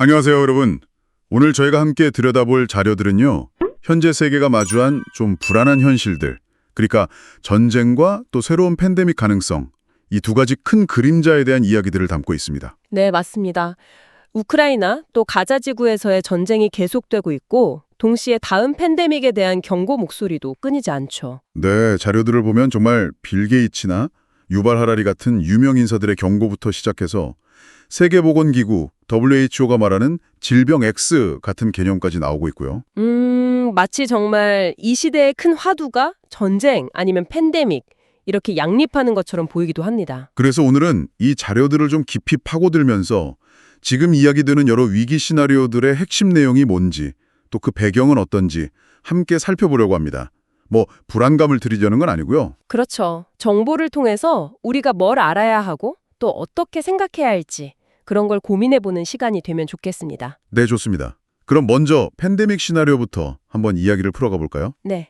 안녕하세요, 여러분. 오늘 저희가 함께 들여다볼 자료들은요. 현재 세계가 마주한 좀 불안한 현실들, 그러니까 전쟁과 또 새로운 팬데믹 가능성, 이 두 가지 큰 그림자에 대한 이야기들을 담고 있습니다. 네, 맞습니다. 우크라이나 또 가자 지구에서의 전쟁이 계속되고 있고 동시에 다음 팬데믹에 대한 경고 목소리도 끊이지 않죠. 네, 자료들을 보면 정말 빌 게이츠나 유발 하라리 같은 유명 인사들의 경고부터 시작해서 세계보건기구 WHO가 말하는 질병 X 같은 개념까지 나오고 있고요. 마치 정말 이 시대의 큰 화두가 전쟁 아니면 팬데믹 이렇게 양립하는 것처럼 보이기도 합니다. 그래서 오늘은 이 자료들을 좀 깊이 파고들면서 지금 이야기되는 여러 위기 시나리오들의 핵심 내용이 뭔지, 또 그 배경은 어떤지 함께 살펴보려고 합니다. 뭐 불안감을 드리려는 건 아니고요. 그렇죠. 정보를 통해서 우리가 뭘 알아야 하고 또 어떻게 생각해야 할지 그런 걸 고민해보는 시간이 되면 좋겠습니다. 네, 좋습니다. 그럼 먼저 팬데믹 시나리오부터 한번 이야기를 풀어가 볼까요? 네.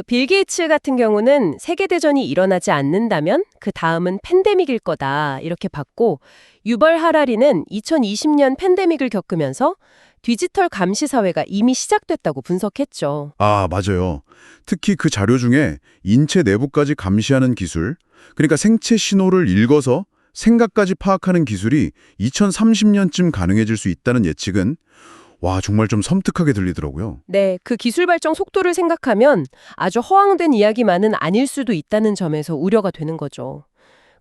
빌 게이츠 같은 경우는 세계대전이 일어나지 않는다면 그 다음은 팬데믹일 거다 이렇게 봤고, 유벌 하라리는 2020년 팬데믹을 겪으면서 디지털 감시 사회가 이미 시작됐다고 분석했죠. 아, 맞아요. 특히 그 자료 중에 인체 내부까지 감시하는 기술, 그러니까 생체 신호를 읽어서 생각까지 파악하는 기술이 2030년쯤 가능해질 수 있다는 예측은 와, 정말 좀 섬뜩하게 들리더라고요. 네, 그 기술 발전 속도를 생각하면 아주 허황된 이야기만은 아닐 수도 있다는 점에서 우려가 되는 거죠.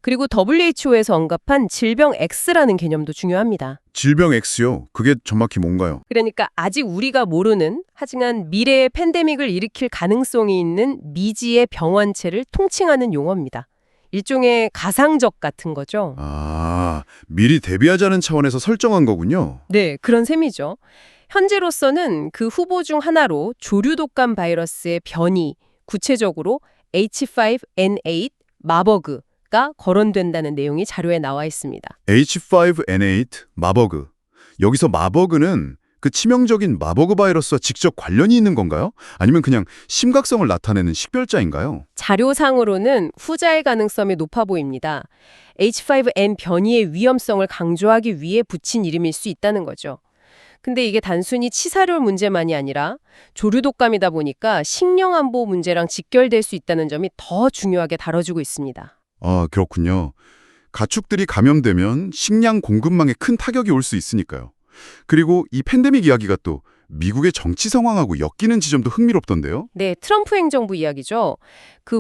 그리고 WHO에서 언급한 질병 X라는 개념도 중요합니다. 질병 X요? 그게 정확히 뭔가요? 그러니까 아직 우리가 모르는 하지만 미래의 팬데믹을 일으킬 가능성이 있는 미지의 병원체를 통칭하는 용어입니다. 일종의 가상적 같은 거죠. 아, 미리 대비하자는 차원에서 설정한 거군요. 네, 그런 셈이죠. 현재로서는 그 후보 중 하나로 조류 독감 바이러스의 변이, 구체적으로 H5N8 마버그가 거론된다는 내용이 자료에 나와 있습니다. H5N8 마버그. 여기서 마버그는 그 치명적인 마버그 바이러스와 직접 관련이 있는 건가요? 아니면 그냥 심각성을 나타내는 식별자인가요? 자료상으로는 후자의 가능성이 높아 보입니다. H5N 변이의 위험성을 강조하기 위해 붙인 이름일 수 있다는 거죠. 근데 이게 단순히 치사율 문제만이 아니라 조류 독감이다 보니까 식량 안보 문제랑 직결될 수 있다는 점이 더 중요하게 다뤄지고 있습니다. 아, 그렇군요. 가축들이 감염되면 식량 공급망에 큰 타격이 올 수 있으니까요. 그리고 이 팬데믹 이야기가 또 미국의 정치 상황하고 엮이는 지점도 흥미롭던데요. 네, 트럼프 행정부 이야기죠.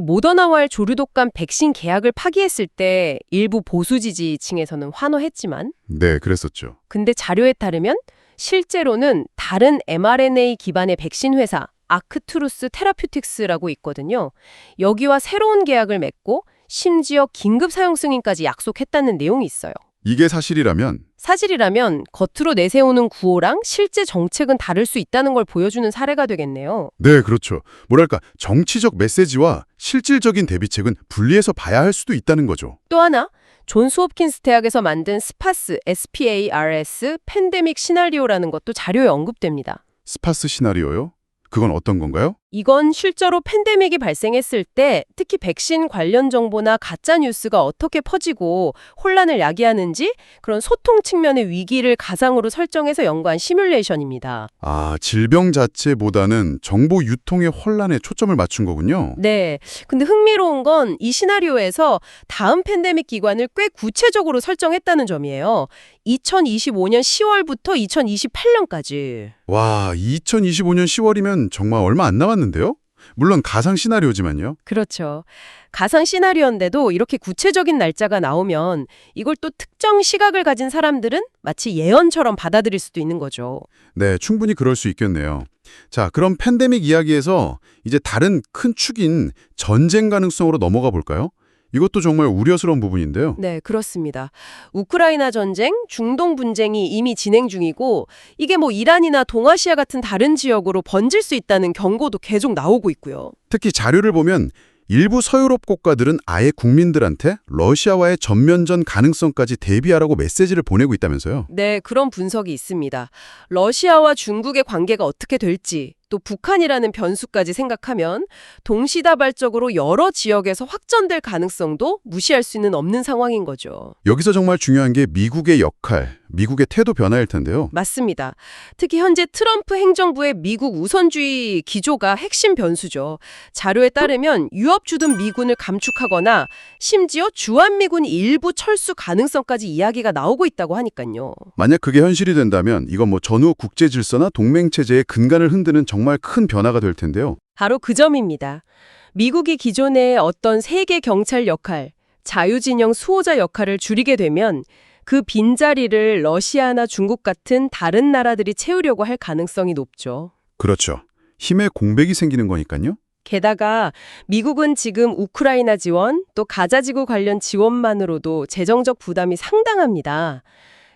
모더나와의 조류 독감 백신 계약을 파기했을 때 일부 보수 지지층에서는 환호했지만 네, 그랬었죠. 근데 자료에 따르면 실제로는 다른 mRNA 기반의 백신 회사 아크투루스 테라퓨틱스라고 있거든요. 여기와 새로운 계약을 맺고 심지어 긴급 사용 승인까지 약속했다는 내용이 있어요. 이게 사실이라면 사실이라면 겉으로 내세우는 구호랑 실제 정책은 다를 수 있다는 걸 보여주는 사례가 되겠네요. 네, 그렇죠. 뭐랄까, 정치적 메시지와 실질적인 대비책은 분리해서 봐야 할 수도 있다는 거죠. 또 하나, 존스 홉킨스 대학에서 만든 스파스, SPARS 팬데믹 시나리오라는 것도 자료에 언급됩니다. 스파스 시나리오요? 그건 어떤 건가요? 이건 실제로 팬데믹이 발생했을 때 특히 백신 관련 정보나 가짜 뉴스가 어떻게 퍼지고 혼란을 야기하는지 그런 소통 측면의 위기를 가상으로 설정해서 연구한 시뮬레이션입니다. 아, 질병 자체보다는 정보 유통의 혼란에 초점을 맞춘 거군요. 네. 근데 흥미로운 건 이 시나리오에서 다음 팬데믹 기간을 꽤 구체적으로 설정했다는 점이에요. 2025년 10월부터 2028년까지. 와, 2025년 10월이면 정말 얼마 안 남았는데요? 물론 가상 시나리오지만요. 그렇죠. 가상 시나리오인데도 이렇게 구체적인 날짜가 나오면 이걸 또 특정 시각을 가진 사람들은 마치 예언처럼 받아들일 수도 있는 거죠. 네, 충분히 그럴 수 있겠네요. 자, 그럼 팬데믹 이야기에서 이제 다른 큰 축인 전쟁 가능성으로 넘어가 볼까요? 이것도 정말 우려스러운 부분인데요. 네, 그렇습니다. 우크라이나 전쟁, 중동 분쟁이 이미 진행 중이고 이게 이란이나 동아시아 같은 다른 지역으로 번질 수 있다는 경고도 계속 나오고 있고요. 특히 자료를 보면 일부 서유럽 국가들은 아예 국민들한테 러시아와의 전면전 가능성까지 대비하라고 메시지를 보내고 있다면서요. 네, 그런 분석이 있습니다. 러시아와 중국의 관계가 어떻게 될지 또 북한이라는 변수까지 생각하면 동시다발적으로 여러 지역에서 확전될 가능성도 무시할 수는 없는 상황인 거죠. 여기서 정말 중요한 게 미국의 역할, 미국의 태도 변화일 텐데요. 맞습니다. 특히 현재 트럼프 행정부의 미국 우선주의 기조가 핵심 변수죠. 자료에 따르면 유럽 주둔 미군을 감축하거나 심지어 주한미군 일부 철수 가능성까지 이야기가 나오고 있다고 하니까요. 만약 그게 현실이 된다면 이건 뭐 전후 국제 질서나 동맹 체제의 근간을 흔드는 정말 큰 변화가 될 텐데요. 바로 그 점입니다. 미국이 기존의 어떤 세계 경찰 역할, 자유진영 수호자 역할을 줄이게 되면 그 빈자리를 러시아나 중국 같은 다른 나라들이 채우려고 할 가능성이 높죠. 그렇죠. 힘의 공백이 생기는 거니까요. 게다가 미국은 지금 우크라이나 지원, 또 가자지구 관련 지원만으로도 재정적 부담이 상당합니다.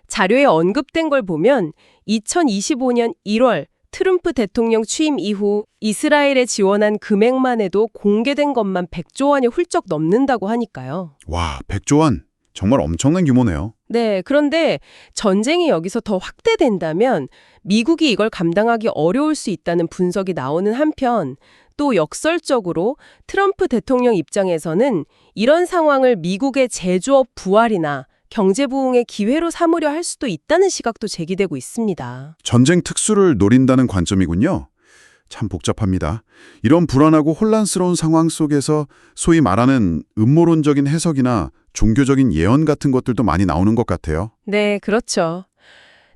자료에 언급된 걸 보면 2025년 1월 트럼프 대통령 취임 이후 이스라엘에 지원한 금액만 해도 공개된 것만 100조 원이 훌쩍 넘는다고 하니까요. 와, 100조 원. 정말 엄청난 규모네요. 네, 그런데 전쟁이 여기서 더 확대된다면 미국이 이걸 감당하기 어려울 수 있다는 분석이 나오는 한편 또 역설적으로 트럼프 대통령 입장에서는 이런 상황을 미국의 제조업 부활이나 경제 부흥의 기회로 삼으려 할 수도 있다는 시각도 제기되고 있습니다. 전쟁 특수를 노린다는 관점이군요. 참 복잡합니다. 이런 불안하고 혼란스러운 상황 속에서 소위 말하는 음모론적인 해석이나 종교적인 예언 같은 것들도 많이 나오는 것 같아요. 네, 그렇죠.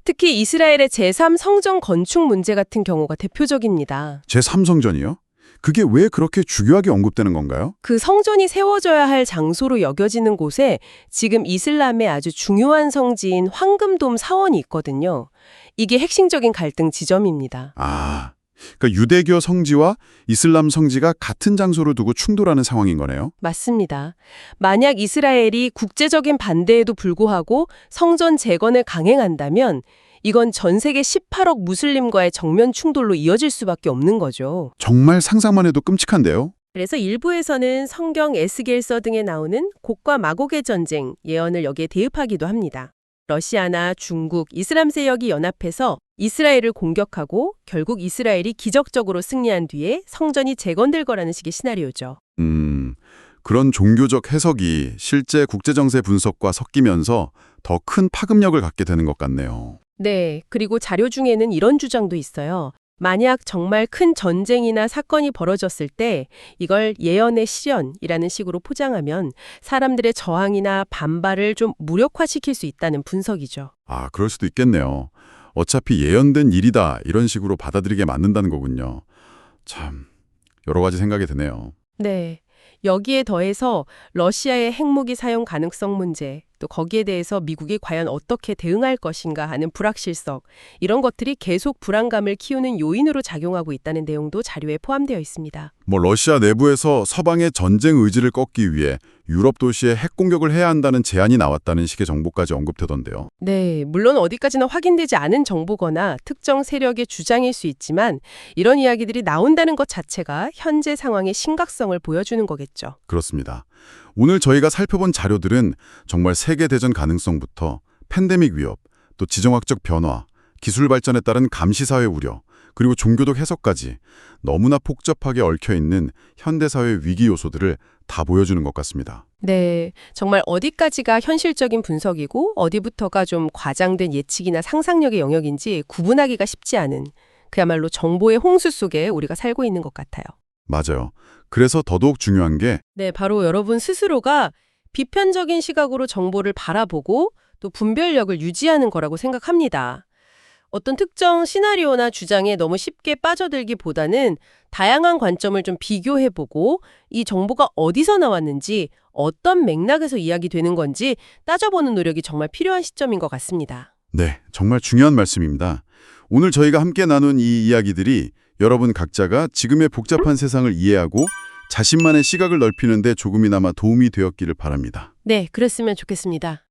특히 이스라엘의 제3성전 건축 문제 같은 경우가 대표적입니다. 제3성전이요? 그게 왜 그렇게 중요하게 언급되는 건가요? 그 성전이 세워져야 할 장소로 여겨지는 곳에 지금 이슬람의 아주 중요한 성지인 황금돔 사원이 있거든요. 이게 핵심적인 갈등 지점입니다. 아, 그러니까 유대교 성지와 이슬람 성지가 같은 장소를 두고 충돌하는 상황인 거네요. 맞습니다. 만약 이스라엘이 국제적인 반대에도 불구하고 성전 재건을 강행한다면 이건 전 세계 18억 무슬림과의 정면 충돌로 이어질 수밖에 없는 거죠. 정말 상상만 해도 끔찍한데요. 그래서 일부에서는 성경 에스겔서 등에 나오는 곡과 마곡의 전쟁 예언을 여기에 대입하기도 합니다. 러시아나 중국, 이슬람 세력이 연합해서 이스라엘을 공격하고 결국 이스라엘이 기적적으로 승리한 뒤에 성전이 재건될 거라는 식의 시나리오죠. 그런 종교적 해석이 실제 국제정세 분석과 섞이면서 더 큰 파급력을 갖게 되는 것 같네요. 네, 그리고 자료 중에는 이런 주장도 있어요. 만약 정말 큰 전쟁이나 사건이 벌어졌을 때 이걸 예언의 실현이라는 식으로 포장하면 사람들의 저항이나 반발을 좀 무력화시킬 수 있다는 분석이죠. 아, 그럴 수도 있겠네요. 어차피 예언된 일이다 이런 식으로 받아들이게 만든다는 거군요. 참, 여러 가지 생각이 드네요. 네. 여기에 더해서 러시아의 핵무기 사용 가능성 문제, 또 거기에 대해서 미국이 과연 어떻게 대응할 것인가 하는 불확실성, 이런 것들이 계속 불안감을 키우는 요인으로 작용하고 있다는 내용도 자료에 포함되어 있습니다. 러시아 내부에서 서방의 전쟁 의지를 꺾기 위해 유럽 도시에 핵 공격을 해야 한다는 제안이 나왔다는 식의 정보까지 언급되던데요. 네, 물론 어디까지나 확인되지 않은 정보거나 특정 세력의 주장일 수 있지만 이런 이야기들이 나온다는 것 자체가 현재 상황의 심각성을 보여주는 거겠죠. 그렇습니다. 오늘 저희가 살펴본 자료들은 정말 세계대전 가능성부터 팬데믹 위협, 또 지정학적 변화, 기술 발전에 따른 감시사회 우려, 그리고 종교적 해석까지 너무나 복잡하게 얽혀있는 현대사회 위기 요소들을 다 보여주는 것 같습니다. 네, 정말 어디까지가 현실적인 분석이고 어디부터가 좀 과장된 예측이나 상상력의 영역인지 구분하기가 쉽지 않은 그야말로 정보의 홍수 속에 우리가 살고 있는 것 같아요. 맞아요. 그래서 더더욱 중요한 게 네, 바로 여러분 스스로가 비편적인 시각으로 정보를 바라보고 또 분별력을 유지하는 거라고 생각합니다. 어떤 특정 시나리오나 주장에 너무 쉽게 빠져들기보다는 다양한 관점을 좀 비교해보고 이 정보가 어디서 나왔는지 어떤 맥락에서 이야기되는 건지 따져보는 노력이 정말 필요한 시점인 것 같습니다. 네, 정말 중요한 말씀입니다. 오늘 저희가 함께 나눈 이 이야기들이 여러분 각자가 지금의 복잡한 세상을 이해하고 자신만의 시각을 넓히는 데 조금이나마 도움이 되었기를 바랍니다. 네, 그랬으면 좋겠습니다.